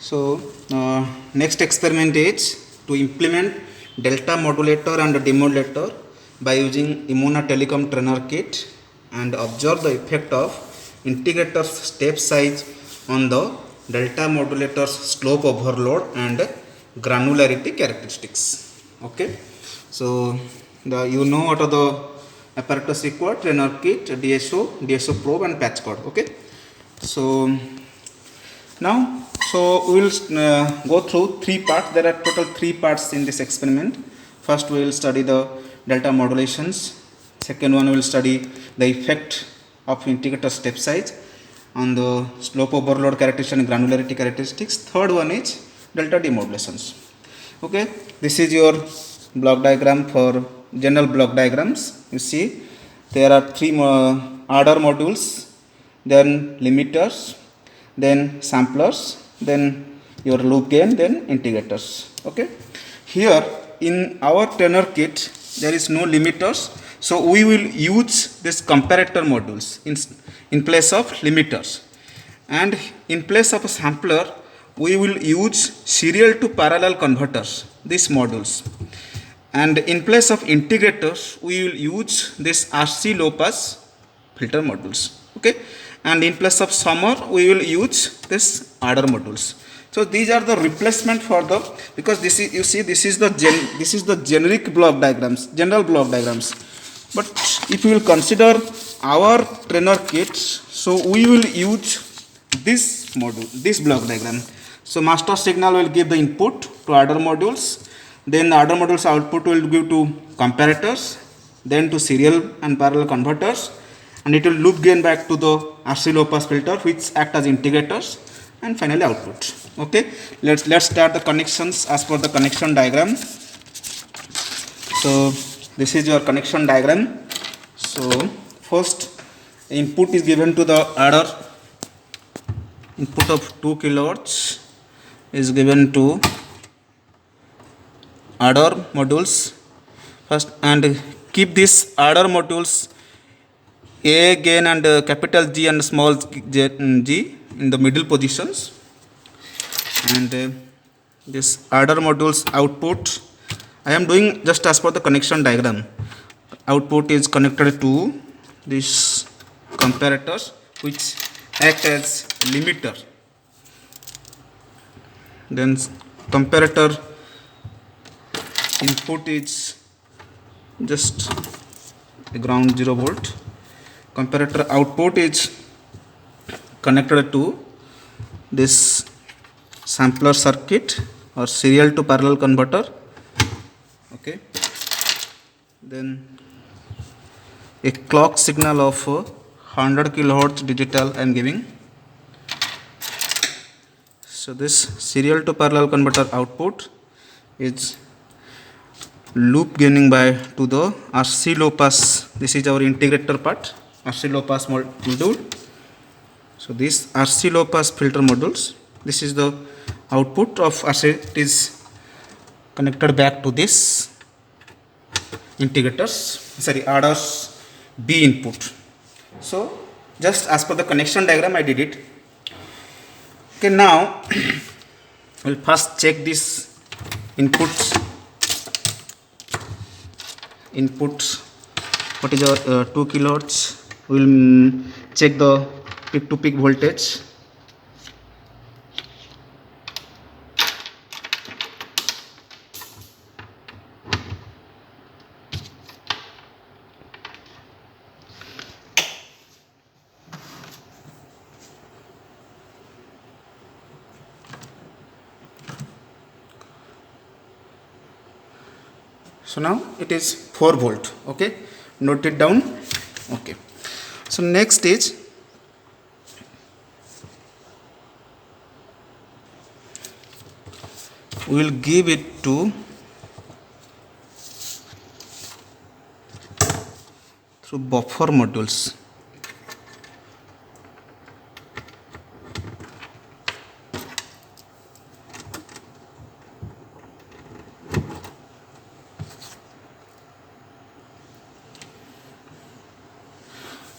So next experiment is to implement delta modulator and demodulator by using Emona Telecom trainer kit and observe the effect of integrator's step size on the delta modulator's slope overload and granularity characteristics. Okay, so you know what are the apparatus required: trainer kit, DSO probe and patch cord. Okay, so now, we will go through three parts. There are total three parts in this experiment. First, we will study the delta modulations. Second one, we will study the effect of integrator step size on the slope overload characteristics and granularity characteristics. Third one is delta demodulations. Okay, this is your block diagram for general block diagrams. You see, there are three order modules, then limiters, then samplers, then your loop gain, then integrators. Okay, here in our trainer kit there is no limiters, so we will use this comparator modules in place of limiters, and in place of a sampler we will use serial to parallel converters, these modules, and in place of integrators we will use this RC low pass filter modules. Okay, and in place of summer we will use this adder modules. So these are the replacement for the, because this is, you see, this is the generic block diagrams, general block diagrams. But if you will consider our trainer kit, so we will use this module, this block diagram. So master signal will give the input to adder modules, then the adder modules output will give to comparators, then to serial and parallel converters, and it will loop gain back to the RC low pass filter, which act as integrators, and finally output. Okay, let's start the connections as per the connection diagram. So this is your connection diagram. So first input is given to the adder. Input of 2 kilowatts is given to adder modules first, and keep this adder modules A gain and capital G and small g in the middle positions, and this adder modules output I am doing just as per the connection diagram. Output is connected to these comparators which act as limiter. Then comparator input is just a ground 0 volt. Comparator output is connected to this sampler circuit or serial to parallel converter. Okay, then a clock signal of 100 kilohertz digital I am giving. So this serial to parallel converter output is loop gaining by to the RC low pass. This is our integrator part, RC low pass module. So this RC low pass filter modules, this is the output of RC, it is connected back to this integrators, sorry, adders B input. So just as per the connection diagram I did it. Okay, now we'll first check this inputs. What is our 2 kilowatts? We'll check the peak to peak voltage. So now it is 4 volt. Okay, note it down. Okay, so next is we will give it to through buffer modules.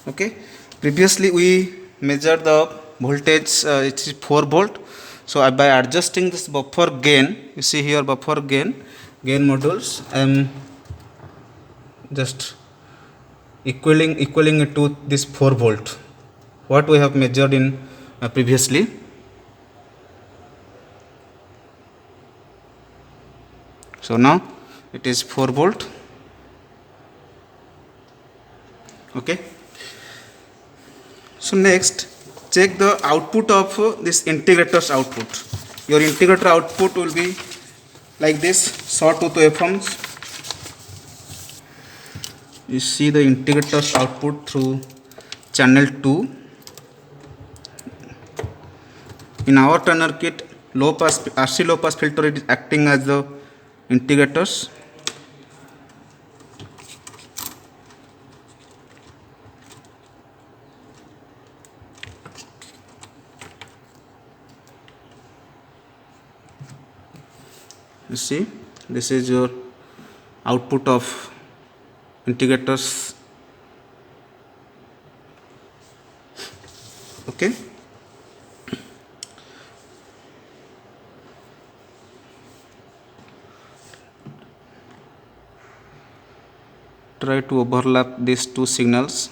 Okay, previously we measured the voltage, it is 4 volt. So by adjusting this buffer gain, you see here buffer gain modules, I am just equaling it to this 4 volt what we have measured in previously. So now it is 4 volt. Okay. So next, check the output of this integrator's output. Your integrator output will be like this, sawtooth waveforms. You see the integrator's output through channel 2. In our tuner kit, low pass RC low pass filter is acting as the integrators. You see, this is your output of integrators. Okay. Try to overlap these two signals.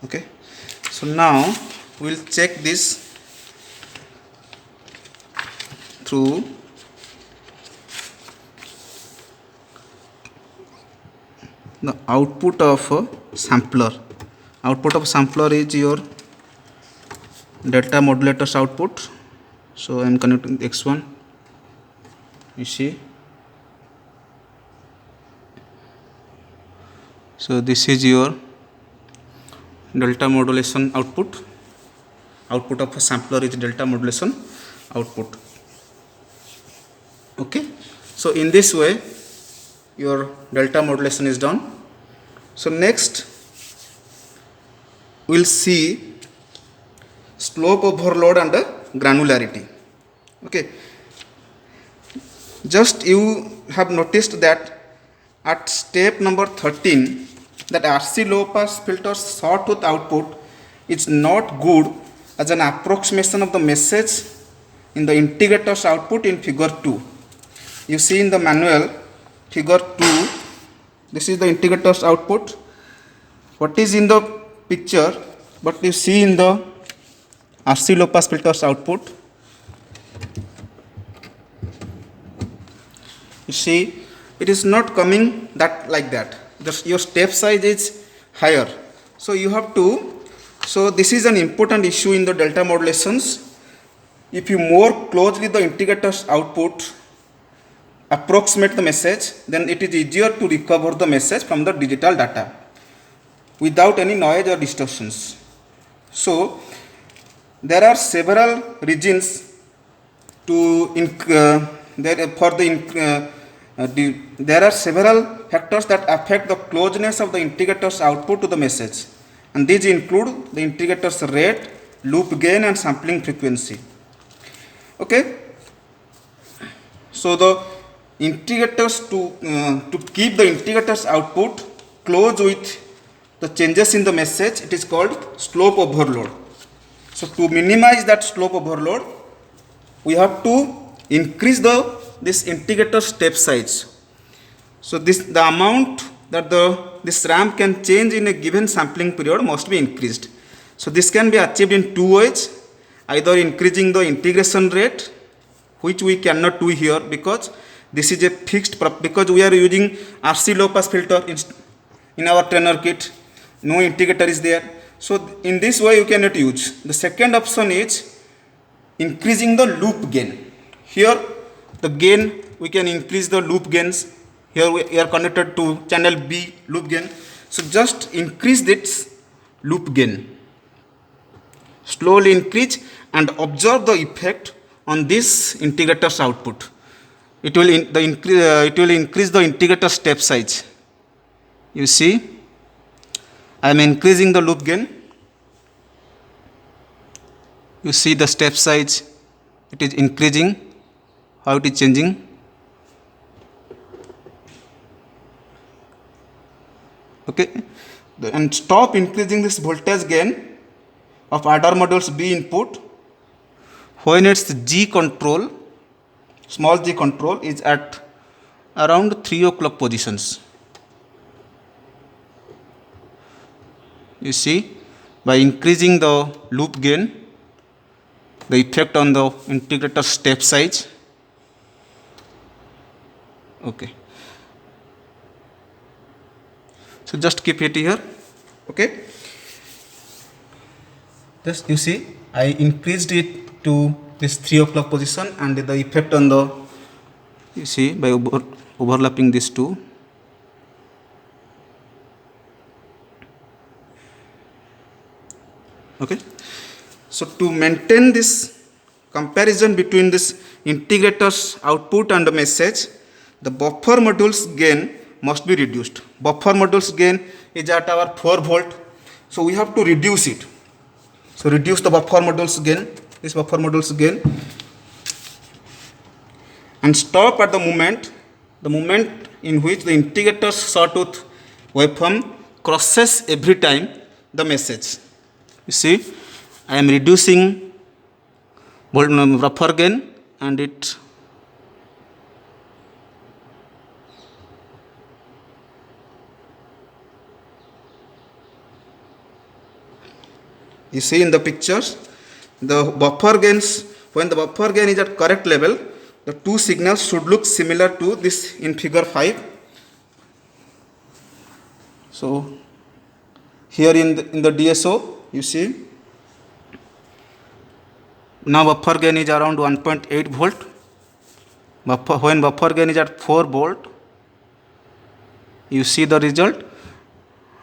Okay, so now we'll check this through the output of a sampler. Output of sampler is your delta modulator's output. So I am connecting X1. You see, so this is your delta modulation output. Output of a sampler is delta modulation output. Okay, so in this way your delta modulation is done. So next we'll see slope overload and granularity. Okay, just you have noticed that at step number 13 that RC low pass filter's sawtooth output is not good as an approximation of the message in the integrator's output in figure 2. You see in the manual figure 2, this is the integrator's output. What is in the picture, but you see in the RC low pass filter's output, you see it is not coming that like that. Your step size is higher, so you have to, so this is an important issue in the delta modulations. If you more closely the integrator's output approximate the message, then it is easier to recover the message from the digital data without any noise or distortions. So there are several reasons to there are several factors that affect the closeness of the integrator's output to the message, and these include the integrator's rate, loop gain and sampling frequency. Okay, so the integrators to keep the integrator's output close with the changes in the message, it is called slope overload. So to minimize that slope overload, we have to increase this integrator step size. So the amount that this ramp can change in a given sampling period must be increased. So this can be achieved in two ways: either increasing the integration rate, which we cannot do here because this is a fixed, because we are using RC low pass filter in our trainer kit, no integrator is there. So in this way you cannot use. The second option is increasing the loop gain. Here the gain, we can increase the loop gains. Here we are connected to channel B loop gain. So just increase this loop gain. Slowly increase and observe the effect on this integrator's output. It will increase the integrator step size. You see, I am increasing the loop gain. You see the step size, it is increasing. How it is changing? Okay, and stop increasing this voltage gain of adder modules B input when its G control, small g control, is at around 3 o'clock positions. You see, by increasing the loop gain, the effect on the integrator step size. Okay, so just keep it here. Okay, just you see, I increased it to this 3 o'clock position, and the effect on the, you see, by overlapping these two. Okay, so to maintain this comparison between this integrator's output and the message, the buffer module's gain must be reduced. Buffer module's gain is at our 4 volt, so we have to reduce it. So reduce the buffer module's gain, this buffer module's gain, and stop at the moment in which the integrator's sawtooth waveform crosses every time the message. You see, I am reducing buffer gain, and it you see in the pictures, the buffer gains, when the buffer gain is at correct level, the two signals should look similar to this in figure 5. So here in the DSO, you see, now buffer gain is around 1.8 volt. When buffer gain is at 4 volt, you see the result,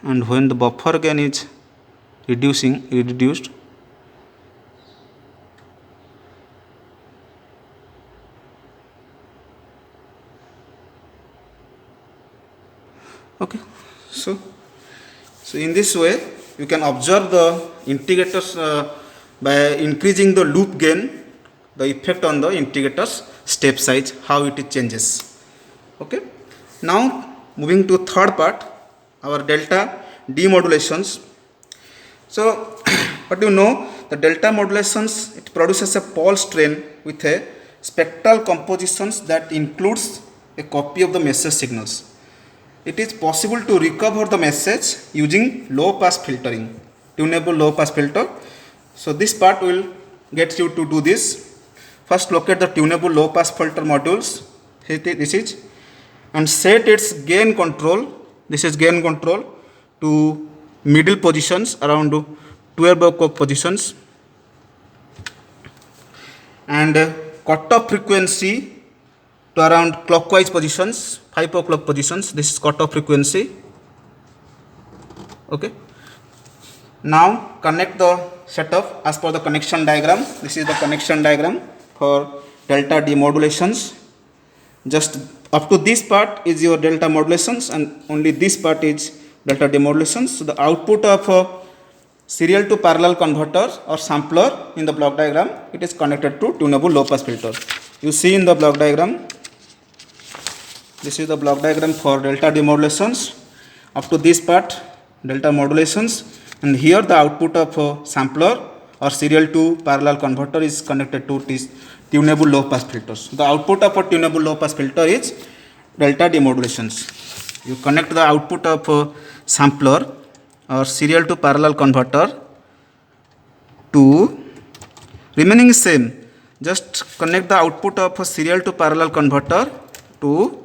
and when the buffer gain is reduced, okay, so in this way you can observe the integrators by increasing the loop gain, the effect on the integrator's step size, how it changes. Okay, now moving to third part, our delta demodulations. So what do you know, the delta modulations, it produces a pulse train with a spectral compositions that includes a copy of the message signals. It is possible to recover the message using low pass filtering, tunable low pass filter. So this part will get you to do this. First locate the tunable low pass filter modules, this is, and set its gain control, this is gain control, to middle positions around 12 o'clock positions, and cutoff frequency to around clockwise positions, 5 o'clock positions. This is cutoff frequency. Okay, now connect the setup as per the connection diagram. This is the connection diagram for delta demodulations. Just up to this part is your delta modulations, and only this part is delta demodulations. So the output of a serial to parallel converter or sampler in the block diagram, it is connected to tunable low pass filter. You see in the block diagram, this is the block diagram for delta demodulations. Up to this part, delta modulations, and here the output of a sampler or serial to parallel converter is connected to this tunable low pass filters. The output of a tunable low pass filter is delta demodulations. You connect the output of a sampler or serial to parallel converter to remaining same. Just connect the output of a serial to parallel converter to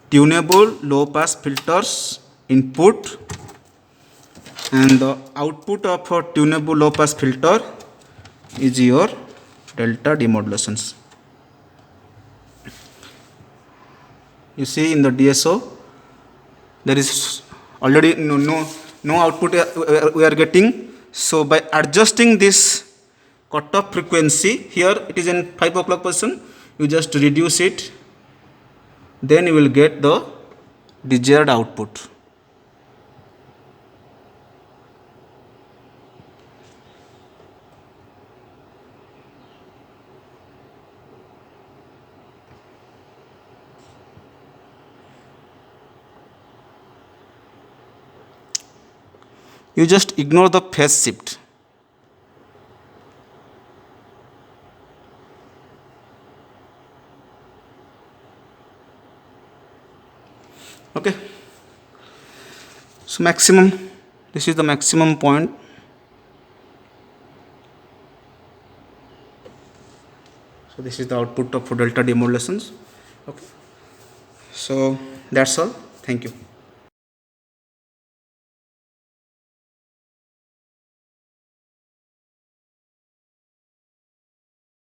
tunable low pass filters input, and the output of a tunable low pass filter is your delta demodulations. You see in the DSO, there is already no output we are getting. So by adjusting this cutoff frequency, here it is in 5 o'clock position, you just reduce it, then you will get the desired output. you just ignore the phase shift. Okay, so maximum, this is the maximum point. So this is the output of delta demodulations. Okay, so that's all. Thank you.